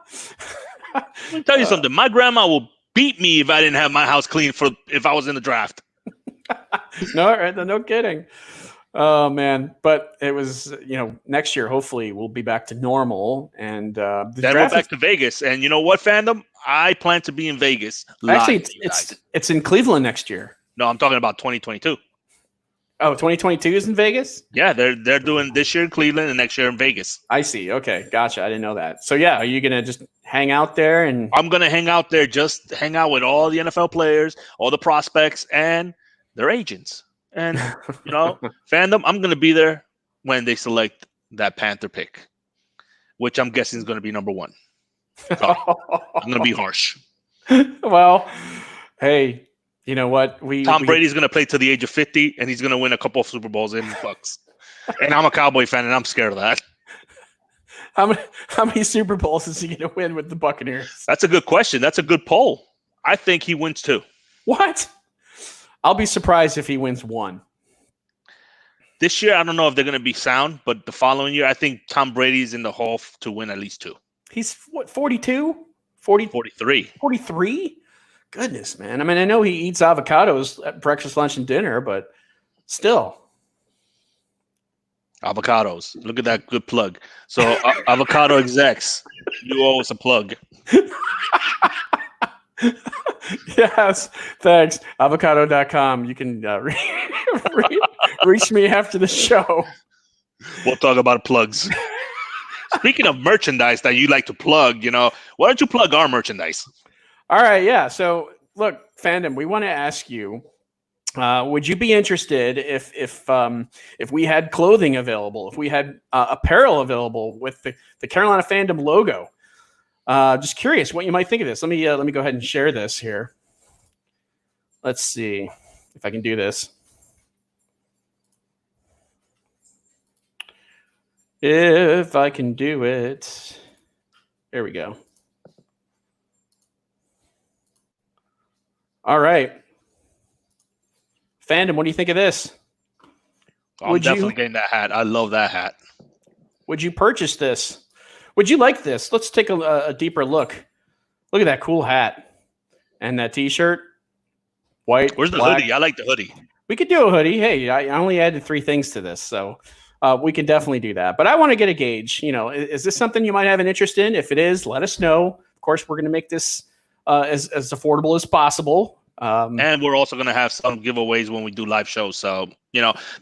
Speaker 2: me tell you something. My grandma will beat me if I didn't have my house clean if I was in the draft.
Speaker 1: No kidding. Oh man, but it was next year hopefully we'll be back to normal, and then
Speaker 2: we're back to Vegas. And you know what, fandom? I plan to be in Vegas.
Speaker 1: Actually, it's in Cleveland next year.
Speaker 2: No, I'm talking about 2022.
Speaker 1: Oh, 2022 is in Vegas?
Speaker 2: Yeah, they're doing this year in Cleveland and next year in Vegas.
Speaker 1: I see. Okay, gotcha. I didn't know that. So yeah, are you gonna just hang out there? And
Speaker 2: I'm gonna hang out there, just hang out with all the NFL players, all the prospects, and their agents. And fandom, I'm gonna be there when they select that Panther pick, which I'm guessing is gonna be number 1. So, I'm gonna be harsh.
Speaker 1: Well, hey. You know what?
Speaker 2: Tom Brady's going to play to the age of 50, and he's going to win a couple of Super Bowls in Bucks. And I'm a Cowboy fan, and I'm scared of that.
Speaker 1: how many Super Bowls is he going to win with the Buccaneers?
Speaker 2: That's a good question. That's a good poll. I think he wins 2.
Speaker 1: What? I'll be surprised if he wins 1.
Speaker 2: This year, I don't know if they're going to be sound, but the following year, I think Tom Brady's in the hall to win at least 2.
Speaker 1: He's what, 42? 43? 43? Goodness, man. I mean, I know he eats avocados at breakfast, lunch, and dinner, but still.
Speaker 2: Avocados. Look at that good plug. So, avocado execs, you owe us a plug.
Speaker 1: Yes, thanks. Avocado.com. You can reach me after the show.
Speaker 2: We'll talk about plugs. Speaking of merchandise that you like to plug, why don't you plug our merchandise?
Speaker 1: All right, yeah. So, look, Fandom, we want to ask you, would you be interested if we had clothing available, if we had apparel available with the Carolina Fandom logo? Just curious what you might think of this. Let me go ahead and share this here. Let's see if I can do this. If I can do it. There we go. All right. Fandom, what do you think of this?
Speaker 2: I'm definitely getting that hat. I love that hat.
Speaker 1: Would you purchase this? Would you like this? Let's take a deeper look. Look at that cool hat and that T-shirt. White.
Speaker 2: Where's the
Speaker 1: black.
Speaker 2: hoodie? I like the hoodie.
Speaker 1: We could do a hoodie. Hey, I only added 3 things to this, so we can definitely do that. But I want to get a gauge. Is this something you might have an interest in? If it is, let us know. Of course, we're going to make this as affordable as possible.
Speaker 2: And we're also going to have some giveaways when we do live shows. So,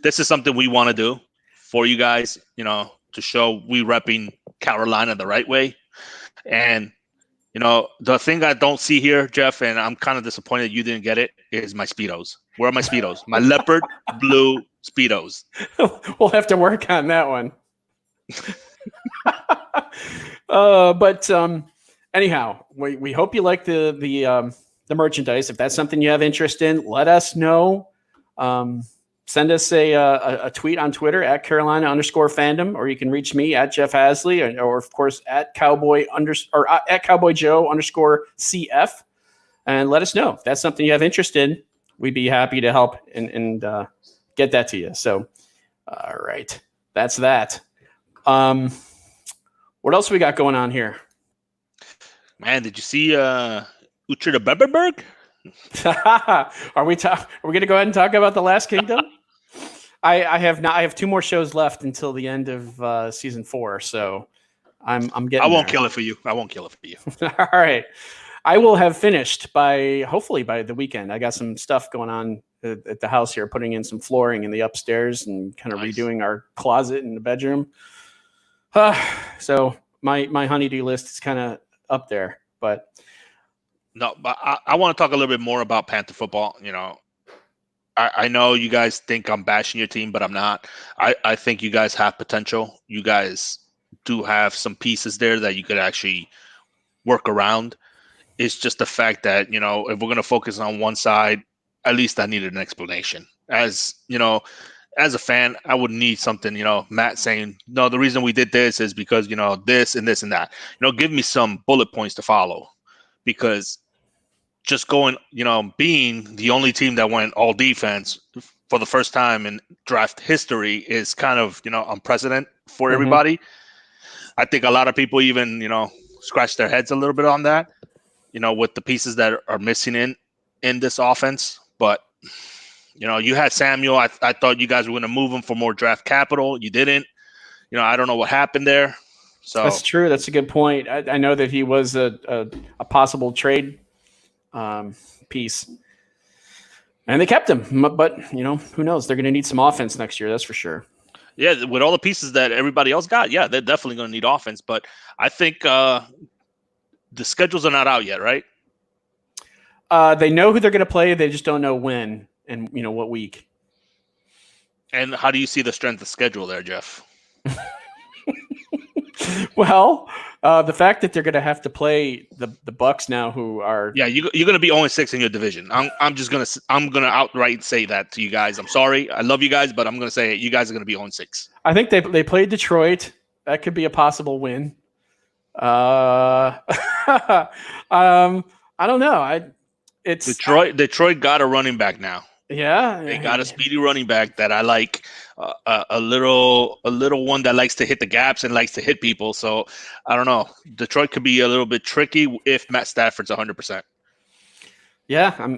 Speaker 2: this is something we want to do for you guys, to show we repping Carolina the right way. And, the thing I don't see here, Jeff, and I'm kind of disappointed you didn't get it, is my Speedos. Where are my Speedos? My leopard blue Speedos.
Speaker 1: We'll have to work on that one. But anyhow, we hope you like the merchandise. If that's something you have interest in, let us know. Send us a tweet on Twitter at Carolina_fandom, or you can reach me at Jeff Hasley, or of course at Cowboy Joe _CF, and let us know if that's something you have interest in. We'd be happy to help and get that to you. So, all right, that's that. What else we got going on here?
Speaker 2: Man, did you see Utrecht Beberberg?
Speaker 1: Are we going to go ahead and talk about the Last Kingdom? I have not. I have 2 more shows left until the end of season 4, so I'm getting.
Speaker 2: I won't
Speaker 1: there.
Speaker 2: kill it for you.
Speaker 1: All right, I will have finished hopefully by the weekend. I got some stuff going on at the house here, putting in some flooring in the upstairs and kind of redoing our closet in the bedroom. So my honey-do list is kind of up there, but.
Speaker 2: No, but I want to talk a little bit more about Panther football. I know you guys think I'm bashing your team, but I'm not. I think you guys have potential. You guys do have some pieces there that you could actually work around. It's just the fact that, if we're going to focus on one side, at least I needed an explanation. As a fan, I would need something, Matt saying, no, the reason we did this is because, this and this and that. Give me some bullet points to follow, because just going, being the only team that went all defense for the first time in draft history is kind of, unprecedented for everybody. I think a lot of people even, scratch their heads a little bit on that, with the pieces that are missing in this offense. But, you had Samuel. I thought you guys were going to move him for more draft capital. You didn't. I don't know what happened there. So
Speaker 1: that's true. That's a good point. I know that he was a possible trade piece, and they kept him. But who knows? They're going to need some offense next year. That's for sure.
Speaker 2: Yeah, with all the pieces that everybody else got, yeah, they're definitely going to need offense. But I think the schedules are not out yet, right?
Speaker 1: They know who they're going to play. They just don't know when and what week.
Speaker 2: And how do you see the strength of schedule there, Jeff?
Speaker 1: Well, the fact that they're going to have to play the Bucks now, who are
Speaker 2: you're going to be 0-6 in your division. I'm gonna outright say that to you guys. I'm sorry, I love you guys, but I'm going to say you guys are going to be 0-6.
Speaker 1: I think they played Detroit. That could be a possible win. I don't know. It's
Speaker 2: Detroit got a running back now.
Speaker 1: Yeah,
Speaker 2: they got a speedy running back that I like. A little one that likes to hit the gaps and likes to hit people. So I don't know. Detroit could be a little bit tricky if Matt Stafford's 100%.
Speaker 1: Yeah,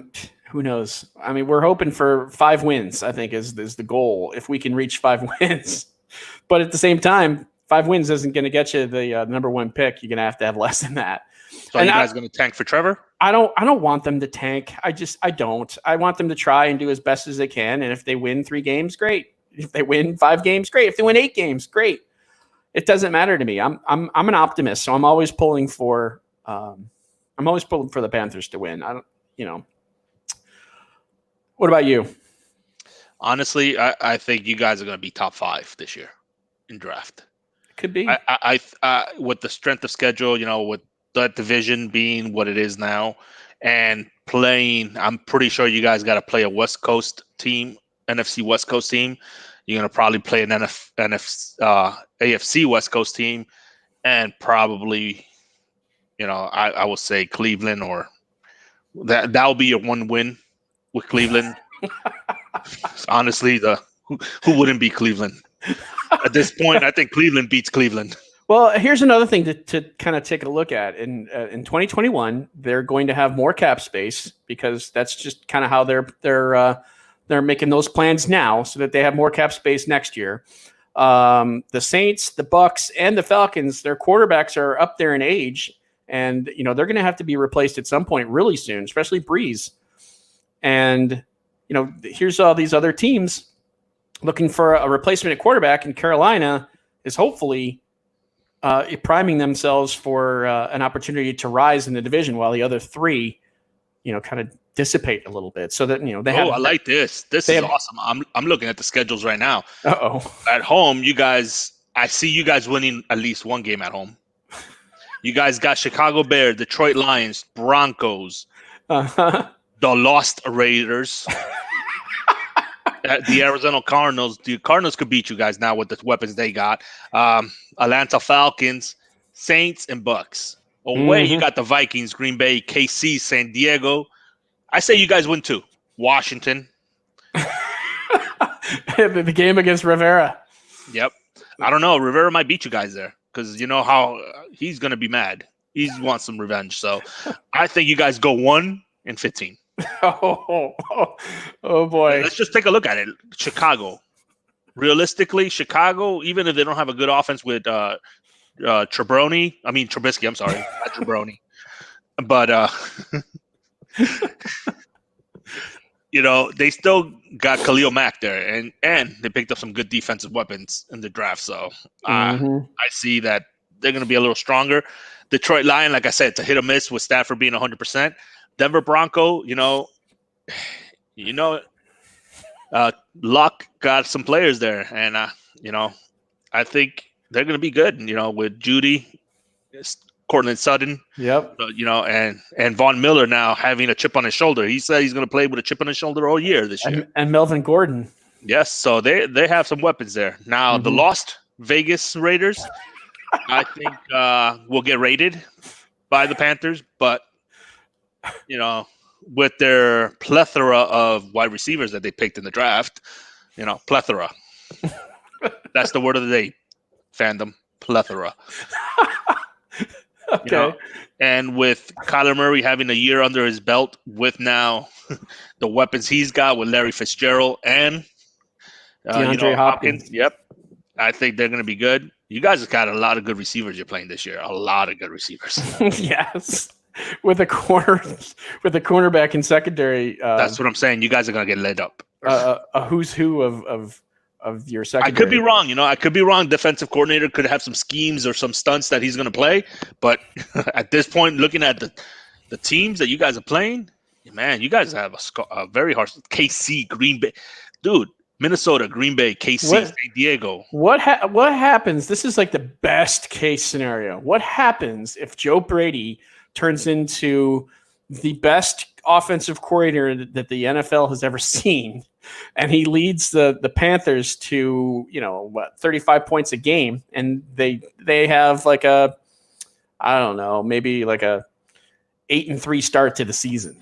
Speaker 1: who knows? I mean, we're hoping for 5 wins, I think is the goal, if we can reach 5 wins. But at the same time, 5 wins isn't going to get you the number 1 pick. You're going to have less than that.
Speaker 2: So you guys going to tank for Trevor?
Speaker 1: I don't want them to tank. I don't. I want them to try and do as best as they can. And if they win 3 games, great. If they win 5 games, great. If they win 8 games, great. It doesn't matter to me. I'm an optimist, so I'm always pulling for the Panthers to win. What about you?
Speaker 2: Honestly, I think you guys are going to be top 5 this year in draft.
Speaker 1: Could be.
Speaker 2: I with the strength of schedule, with that division being what it is now, and playing, I'm pretty sure you guys got to play a West Coast team, NFC West Coast team. You're going to probably play an AFC West Coast team, and probably, I would say Cleveland, or that'll be your 1 win with Cleveland. Honestly, who wouldn't beat Cleveland? At this point, I think Cleveland beats Cleveland.
Speaker 1: Well, here's another thing to kind of take a look at. In 2021, they're going to have more cap space, because that's just kind of how they're making those plans now, so that they have more cap space next year. The Saints, the Bucks, and the Falcons, their quarterbacks are up there in age, and they're going to have to be replaced at some point really soon, especially Breeze. And here's all these other teams looking for a replacement at quarterback, and Carolina is hopefully priming themselves for an opportunity to rise in the division, while the other 3, kind of dissipate a little bit, so that they have.
Speaker 2: I like this. This is awesome. I'm looking at the schedules right now. At home, I see you guys winning at least 1 game at home. You guys got Chicago Bears, Detroit Lions, Broncos, the Lost Raiders. The Arizona Cardinals. The Cardinals could beat you guys now with the weapons they got. Atlanta Falcons, Saints, and Bucks. Away, you got the Vikings, Green Bay, KC, San Diego. I say you guys win 2. Washington.
Speaker 1: The game against Rivera.
Speaker 2: Yep. I don't know. Rivera might beat you guys there, because you know how he's going to be mad. He wants some revenge. So I think you guys go 1-15. Oh
Speaker 1: boy.
Speaker 2: Let's just take a look at it. Chicago. Realistically, Chicago, even if they don't have a good offense with Trubisky, I'm sorry, not Trebroni. But they still got Khalil Mack there, and they picked up some good defensive weapons in the draft. So I see that they're going to be a little stronger. Detroit Lion, like I said, it's a hit or miss with Stafford being 100%. Denver Bronco, Luck got some players there, and I think they're going to be good. With Judy, Cortland Sutton,
Speaker 1: yep,
Speaker 2: and Von Miller now having a chip on his shoulder. He said he's going to play with a chip on his shoulder all year this year.
Speaker 1: And Melvin Gordon.
Speaker 2: Yes, so they have some weapons there. Now the Lost Vegas Raiders, I think will get raided by the Panthers, but with their plethora of wide receivers that they picked in the draft, plethora. That's the word of the day, fandom, plethora.
Speaker 1: Okay.
Speaker 2: And with Kyler Murray having a year under his belt, with now the weapons he's got with Larry Fitzgerald and
Speaker 1: DeAndre Hopkins.
Speaker 2: Yep. I think they're going to be good. You guys have got a lot of good receivers you're playing this year. A lot of good receivers.
Speaker 1: Yes. With a cornerback in secondary.
Speaker 2: That's what I'm saying. You guys are going to get led up.
Speaker 1: A who's who of your secondary.
Speaker 2: I could be wrong. I could be wrong. Defensive coordinator could have some schemes or some stunts that he's going to play. But at this point, looking at the teams that you guys are playing, man, you guys have a very hard KC, Green Bay. Dude, Minnesota, Green Bay, KC, San Diego.
Speaker 1: What happens? This is like the best case scenario. What happens if Joe Brady turns into the best offensive coordinator that the NFL has ever seen, and he leads the Panthers to 35 points a game, and they have like a, I don't know, maybe like a 8-3 start to the season.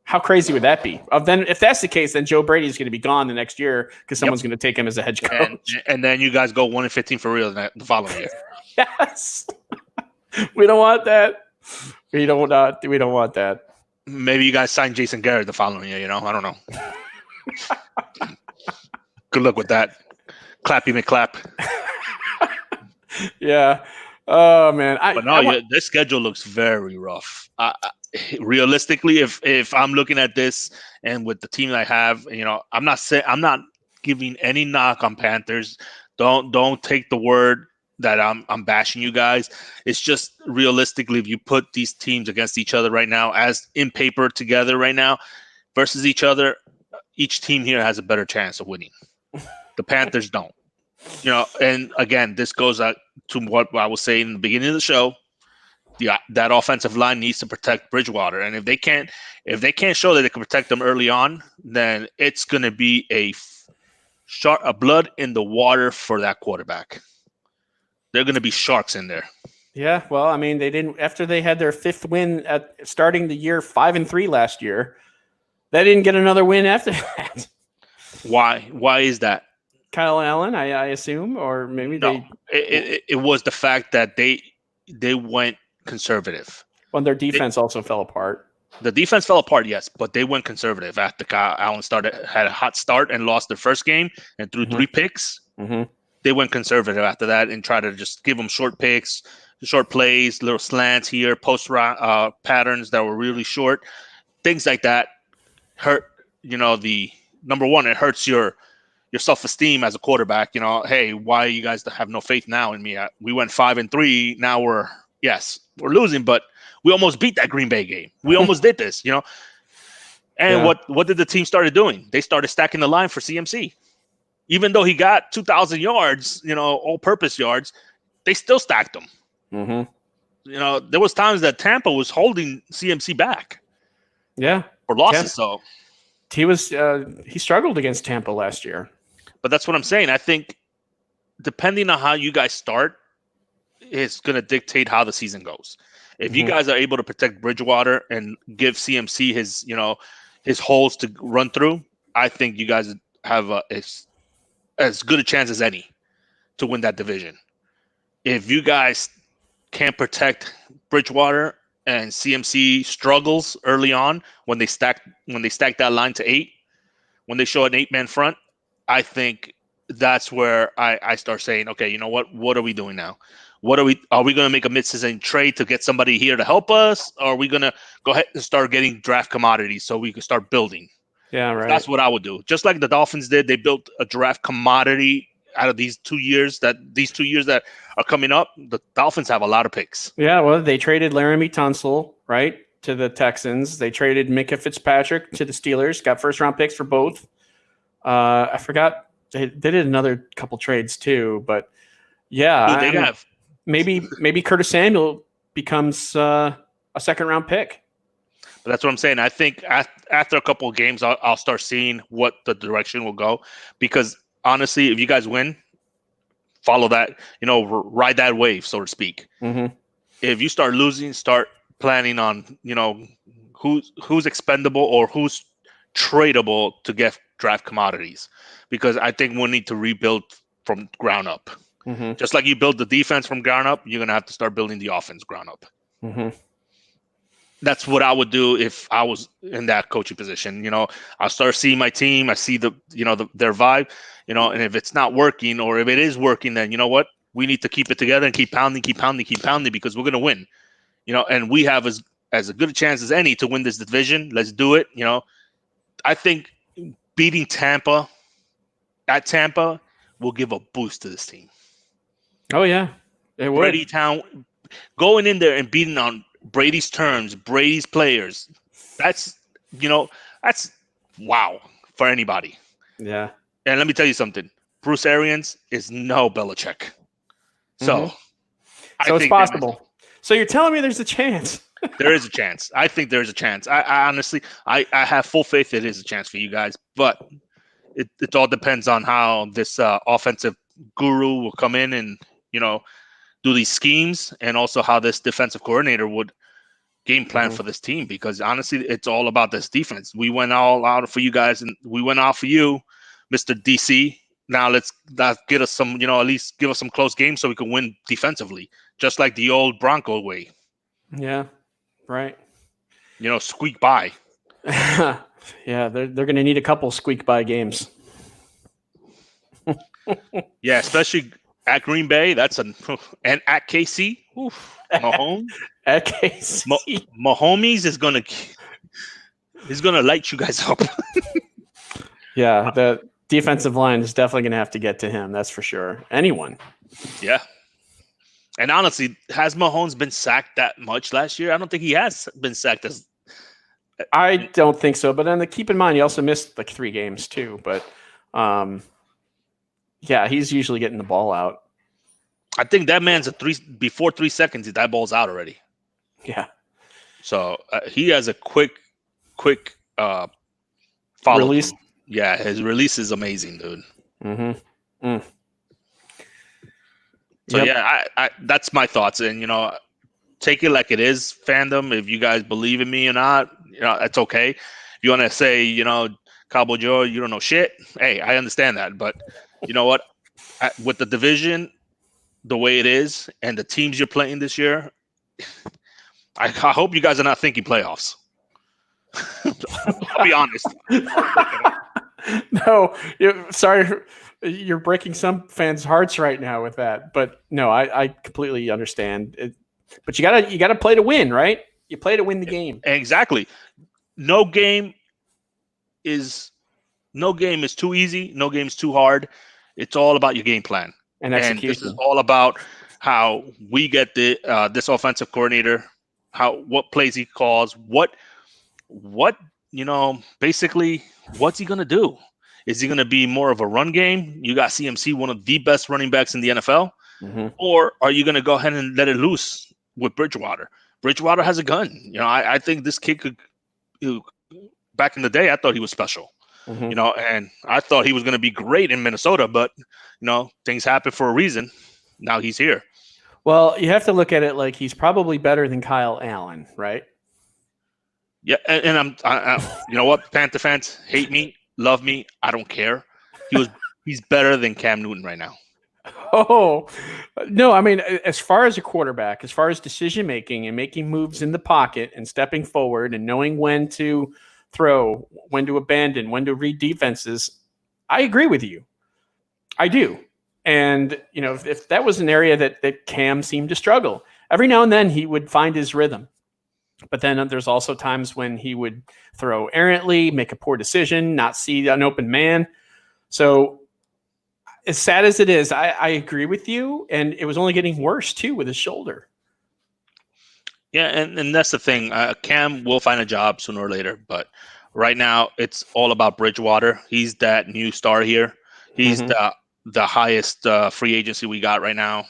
Speaker 1: How crazy would that be? Then, if that's the case, then Joe Brady is going to be gone the next year because someone's going to take him as a head coach.
Speaker 2: And then you guys go 1-15 for real the following year.
Speaker 1: Yes, we don't want that. We don't want that.
Speaker 2: Maybe you guys sign Jason Garrett the following year. I don't know. Good luck with that. Clappy McClap.
Speaker 1: Yeah. Oh man.
Speaker 2: This schedule looks very rough. Realistically, if I'm looking at this and with the team I have, I'm not giving any knock on Panthers. Don't take the word that I'm bashing you guys. It's just realistically, if you put these teams against each other right now, as in paper together right now versus each other, each team here has a better chance of winning. The Panthers don't. And again, this goes out to what I was saying in the beginning of the show. That offensive line needs to protect Bridgewater, and if they can't show that they can protect them early on, then it's going to be a blood in the water for that quarterback. They're going to be sharks in there.
Speaker 1: Yeah, well, I mean, they didn't after they had their 5th win at starting the year 5-3 last year. They didn't get another win after that.
Speaker 2: Why? Why is that?
Speaker 1: Kyle Allen, I assume, or maybe
Speaker 2: no. It was the fact that they went conservative.
Speaker 1: Well, their defense also fell apart.
Speaker 2: The defense fell apart, yes, but they went conservative after Kyle Allen had a hot start and lost their first game and threw 3 picks. Mm-hmm. They went conservative after that and tried to just give them short picks, short plays, little slants here, post patterns that were really short. Things like that hurt. The number one, it hurts your self-esteem as a quarterback. Hey, why you guys have no faith now in me? We went 5-3. Now we're losing, but we almost beat that Green Bay game. We almost did this, And what did the team started doing? They started stacking the line for CMC. Even though he got 2,000 yards, all-purpose yards, they still stacked him. Mm-hmm. There was times that Tampa was holding CMC back.
Speaker 1: Yeah,
Speaker 2: for losses. So
Speaker 1: he struggled against Tampa last year.
Speaker 2: But that's what I'm saying. I think depending on how you guys start, it's going to dictate how the season goes. If you guys are able to protect Bridgewater and give CMC his holes to run through, I think you guys have as good a chance as any to win that division. If you guys can't protect Bridgewater and CMC struggles early on when they stack that line to 8, when they show an 8-man front, I think that's where I start saying, okay, you know what are we doing now? Are we going to make a mid-season trade to get somebody here to help us? Or are we going to go ahead and start getting draft commodities so we can start building?
Speaker 1: Yeah, right.
Speaker 2: That's what I would do. Just like the Dolphins did, they built a draft commodity out of these 2 years that are coming up. The Dolphins have a lot of picks.
Speaker 1: Yeah, well, they traded Laramie Tunsil, right, to the Texans. They traded Minka Fitzpatrick to the Steelers, got first-round picks for both. I forgot. They did another couple trades too, but yeah.
Speaker 2: They have.
Speaker 1: Maybe Curtis Samuel becomes a second-round pick.
Speaker 2: But that's what I'm saying. I think after a couple of games, I'll start seeing what the direction will go. Because honestly, if you guys win, follow that, ride that wave, so to speak. Mm-hmm. If you start losing, start planning on, who's expendable or who's tradable to get draft commodities. Because I think we'll need to rebuild from ground up. Mm-hmm. Just like you build the defense from ground up, you're going to have to start building the offense ground up. Mm-hmm. That's what I would do if I was in that coaching position. I'll start seeing my team. I see their vibe, and if it's not working or if it is working, then you know what? We need to keep it together and keep pounding because we're going to win, and we have as a good a chance as any to win this division. Let's do it. I think beating Tampa at Tampa will give a boost to this team.
Speaker 1: Oh yeah, it would.
Speaker 2: Brady Town going in there and beating on Brady's terms, Brady's players. That's wow for anybody.
Speaker 1: Yeah.
Speaker 2: And let me tell you something. Bruce Arians is no Belichick. So
Speaker 1: it's possible. So you're telling me there's a chance?
Speaker 2: There is a chance. I think there is a chance. I honestly, I have full faith it is a chance for you guys, but it all depends on how this offensive guru will come in and, do these schemes, and also how this defensive coordinator would game plan for this team, because honestly, it's all about this defense. We went all out for you guys, and we went out for you, Mr. DC. Now let's get us some, at least give us some close games so we can win defensively, just like the old Bronco way.
Speaker 1: Yeah, right.
Speaker 2: Squeak by.
Speaker 1: Yeah, they're going to need a couple squeak by games.
Speaker 2: Yeah, especially at Green Bay. And at KC. Oof, Mahomes.
Speaker 1: At KC.
Speaker 2: Mahomes is gonna light you guys up.
Speaker 1: Yeah, the defensive line is definitely going to have to get to him. That's for sure. Anyone.
Speaker 2: Yeah. And honestly, has Mahomes been sacked that much last year? I don't think he has been sacked as.
Speaker 1: I don't think so. But then keep in mind, he also missed like 3 games too. But yeah, he's usually getting the ball out.
Speaker 2: I think that man's before 3 seconds, that ball's out already.
Speaker 1: Yeah.
Speaker 2: So he has a quick follow
Speaker 1: release.
Speaker 2: Through. Yeah, his release is amazing, dude.
Speaker 1: Mm-hmm.
Speaker 2: So yeah, I that's my thoughts, and take it like it is, fandom. If you guys believe in me or not, that's okay. If you want to say, Cowboy Joe, you don't know shit. Hey, I understand that, but you know what? With the division the way it is and the teams you're playing this year, I hope you guys are not thinking playoffs. I'll be honest.
Speaker 1: No, sorry, you're breaking some fans' hearts right now with that. But no, I completely understand. But you gotta play to win, right? You play to win the game.
Speaker 2: Exactly. No game is too easy. No game is too hard. It's all about your game plan
Speaker 1: and execution.
Speaker 2: And this is all about how we get this offensive coordinator, what plays he calls, basically, what's he gonna do? Is he gonna be more of a run game? You got CMC, one of the best running backs in the NFL, or are you gonna go ahead and let it loose with Bridgewater? Bridgewater has a gun. I think this kid could. Back in the day, I thought he was special. And I thought he was gonna be great in Minnesota, but things happen for a reason. Now he's here.
Speaker 1: Well, you have to look at it like he's probably better than Kyle Allen, right?
Speaker 2: Yeah, and I you know what, Panther fans, hate me, love me, I don't care. He's better than Cam Newton right now.
Speaker 1: Oh, no, I mean, as far as a quarterback, as far as decision making and making moves in the pocket and stepping forward and knowing when to throw, when to abandon, when to read defenses, I agree with you. I do. And, if that was an area that Cam seemed to struggle, every now and then he would find his rhythm. But then there's also times when he would throw errantly, make a poor decision, not see an open man. So as sad as it is, I agree with you. And it was only getting worse, too, with his shoulder.
Speaker 2: Yeah, and that's the thing. Cam will find a job sooner or later. But right now, it's all about Bridgewater. He's that new star here. He's the highest free agency we got right now.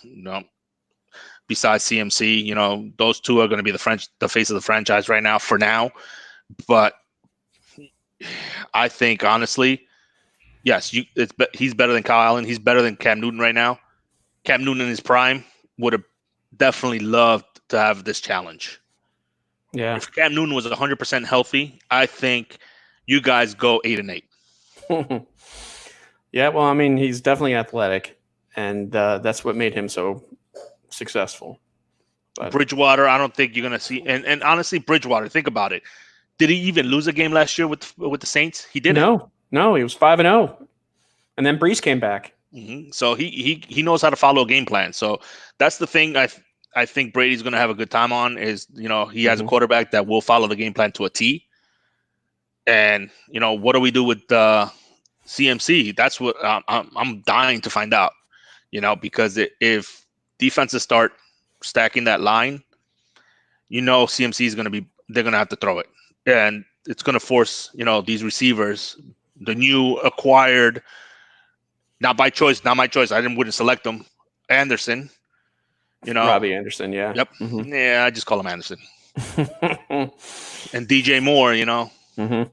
Speaker 2: Besides CMC, those two are going to be the face of the franchise right now for now. But I think, honestly, yes, he's better than Kyle Allen. He's better than Cam Newton right now. Cam Newton in his prime would have definitely loved to have this challenge.
Speaker 1: Yeah.
Speaker 2: If Cam Newton was 100% healthy, I think you guys go 8-8.
Speaker 1: Yeah, well, I mean, he's definitely athletic, and that's what made him so successful. But
Speaker 2: Bridgewater, I don't think you're going to see. And honestly, Bridgewater, think about it. Did he even lose a game last year with the Saints? He didn't.
Speaker 1: No, he was 5-0, and then Brees came back.
Speaker 2: So he knows how to follow a game plan. So that's the thing. I think Brady's going to have a good time on is he has a quarterback that will follow the game plan to a T. And what do we do with CMC? That's what I'm dying to find out. Because if defenses start stacking that line, CMC is they're going to have to throw it. And it's going to force, these receivers, the new acquired, not my choice. I wouldn't select them. Anderson,
Speaker 1: Robbie Anderson, yeah.
Speaker 2: Yep.
Speaker 1: Mm-hmm.
Speaker 2: Yeah, I just call him Anderson. And DJ Moore,
Speaker 1: Mm-hmm.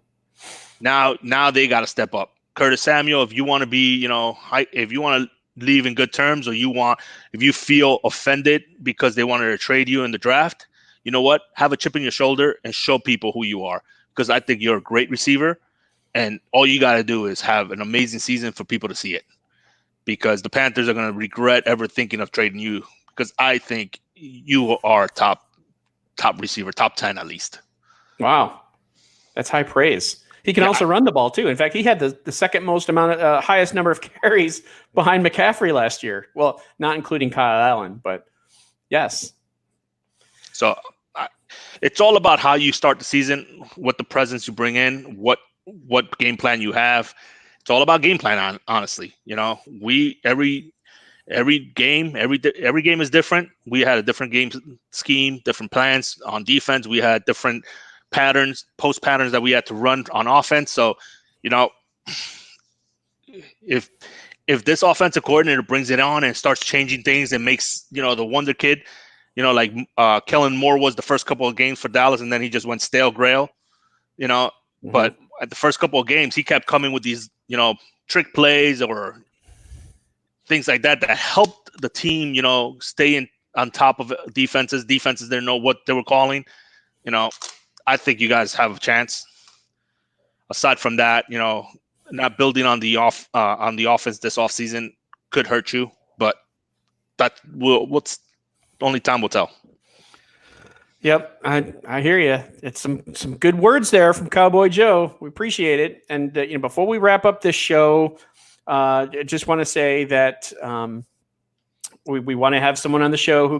Speaker 2: Now they got to step up. Curtis Samuel, if you want to be, if you want to leave in good terms, or if you feel offended because they wanted to trade you in the draft, you know what? Have a chip in your shoulder and show people who you are. Because I think you're a great receiver, and all you got to do is have an amazing season for people to see it. Because the Panthers are going to regret ever thinking of trading you. Because I think you are top receiver, top 10 at least.
Speaker 1: Wow, that's high praise. He can also run the ball too. In fact, he had the second most highest number of carries behind McCaffrey last year. Well, not including Kyle Allen, but yes.
Speaker 2: So it's all about how you start the season, what the presence you bring in, what game plan you have. It's all about game plan, honestly. Every game is different. We had a different game scheme, different plans on defense. We had different post patterns that we had to run on offense. So, if this offensive coordinator brings it on and starts changing things and makes, the wonder kid, like Kellen Moore was the first couple of games for Dallas, and then he just went stale grail,
Speaker 1: Mm-hmm.
Speaker 2: But at the first couple of games, he kept coming with these, trick plays or things like that helped the team, stay on top of defenses. Defenses didn't know what they were calling. I think you guys have a chance. Aside from that, not building on the offense this offseason could hurt you, but that only time will tell.
Speaker 1: Yep, I hear you. It's some good words there from Cowboy Joe. We appreciate it. And before we wrap up this show, I just want to say that we want to have someone on the show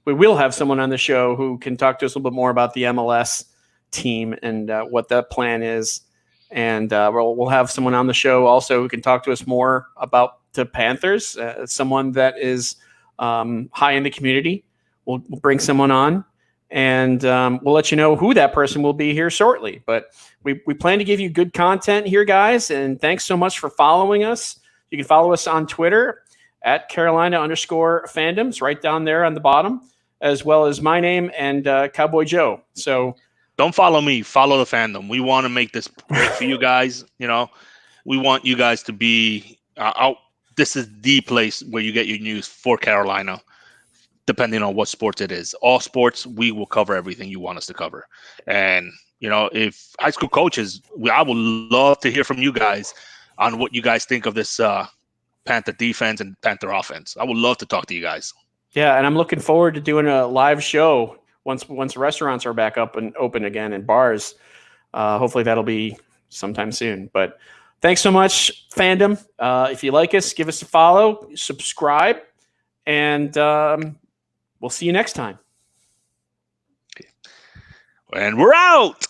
Speaker 1: we will have someone on the show who can talk to us a little bit more about the MLS team and what the plan is. And we'll have someone on the show also who can talk to us more about the Panthers, someone that is high in the community. We'll bring someone on, and we'll let you know who that person will be here shortly. But we plan to give you good content here, guys, and thanks so much for following us. You can follow us on Twitter at Carolina_fandoms, right down there on the bottom, as well as my name and Cowboy Joe. So
Speaker 2: don't follow me, follow the fandom. We want to make this great for you guys. We want you guys to be out. This is the place where you get your news for Carolina, depending on what sports it is. All sports, we will cover everything you want us to cover. And, if high school coaches, I would love to hear from you guys on what you guys think of this Panther defense and Panther offense. I would love to talk to you guys.
Speaker 1: Yeah, and I'm looking forward to doing a live show once restaurants are back up and open again and bars. Hopefully that'll be sometime soon. But thanks so much, fandom. If you like us, give us a follow, subscribe, and we'll see you next time.
Speaker 2: And we're out.